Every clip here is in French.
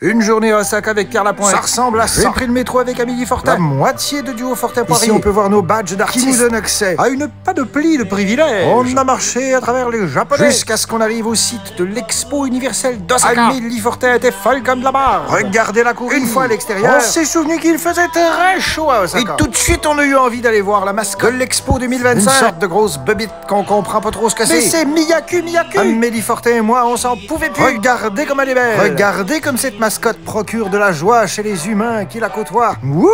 Une journée à Osaka avec Carla Pointe. Ça ressemble à ça. J'ai pris le métro avec Amélie Fortin. La moitié de Duo Fortin Poirier. Ici, on peut voir nos badges d'artistes. Qui nous donne accès à une panoplie de privilèges. On a marché à travers les Japonais. Jusqu'à ce qu'on arrive au site de l'Expo universelle d'Osaka. Amélie Fortin était folle comme de la barre. Regardez la cour. Une fois à l'extérieur, on s'est souvenu qu'il faisait très chaud à Osaka. Et tout de suite, on a eu envie d'aller voir la mascotte de l'Expo 2025. Une sorte de grosse bebite qu'on comprend pas trop ce que c'est. Mais c'est Miyaku. Amélie Fortin et moi, on s'en pouvait plus. Regardez comme elle est belle. Regardez comme cette mascotte procure de la joie chez les humains qui la côtoient. Wouhou!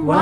Wow.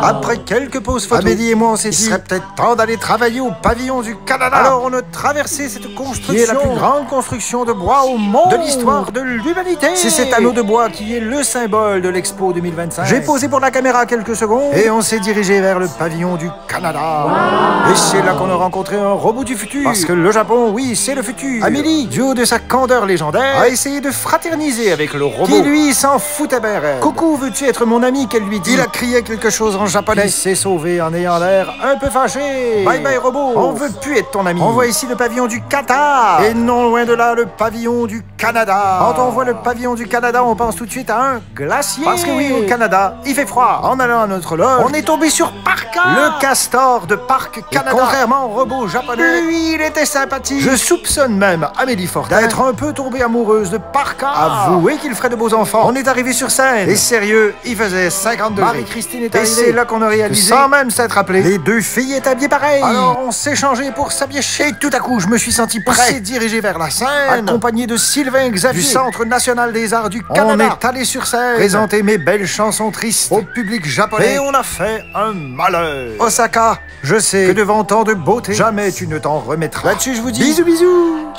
Après quelques pauses photos, Amélie et moi, on s'est il dit, serait peut-être temps d'aller travailler au pavillon du Canada. Alors on a traversé cette construction, qui est la plus grande construction de bois au monde de l'histoire de l'humanité. C'est cet anneau de bois qui est le symbole de l'Expo 2025. J'ai posé pour la caméra quelques secondes et on s'est dirigé vers le pavillon du Canada. Wow. Et c'est là qu'on a rencontré un robot du futur. Parce que le Japon, oui, c'est le futur. Amélie, du haut de sa candeur légendaire, a essayé de fraterniser avec le robot. Qui lui s'en foutait bien raide. Coucou, veux-tu être mon ami, qu'elle lui dit. Il a crié quelque chose en japonais. Il s'est sauvé en ayant l'air un peu fâché. Bye bye robot. On veut plus être ton ami. On voit ici le pavillon du Qatar. Et non loin de là, le pavillon du Canada. Quand on voit le pavillon du Canada, on pense tout de suite à un glacier. Parce que oui, au Canada, il fait froid. En allant à notre loge, on est tombé sur Parka, le castor de Parc Canada. Et contrairement au robot japonais, lui, il était sympathique. Je soupçonne même Amélie Fortin d'être un peu tombée amoureuse de Parka. Avouez qu'il ferait de beaux enfants. On est arrivé sur scène. Et sérieux, il faisait 50 degrés. Marie-Christine est arrivée. Et c'est là qu'on a réalisé, sans même s'être appelé, les deux filles étaient habillées pareil. Alors on s'est changé pour s'habiller. Et tout à coup, je me suis senti prêt. On s'est dirigé vers la scène, accompagné de Sylvain Xavier du Centre national des arts du Canada. On est allé sur scène, présenter mes belles chansons tristes au public japonais. Et on a fait un malheur. Osaka, je sais que devant tant de beauté, jamais tu ne t'en remettras. Là-dessus, je vous dis bisous bisous.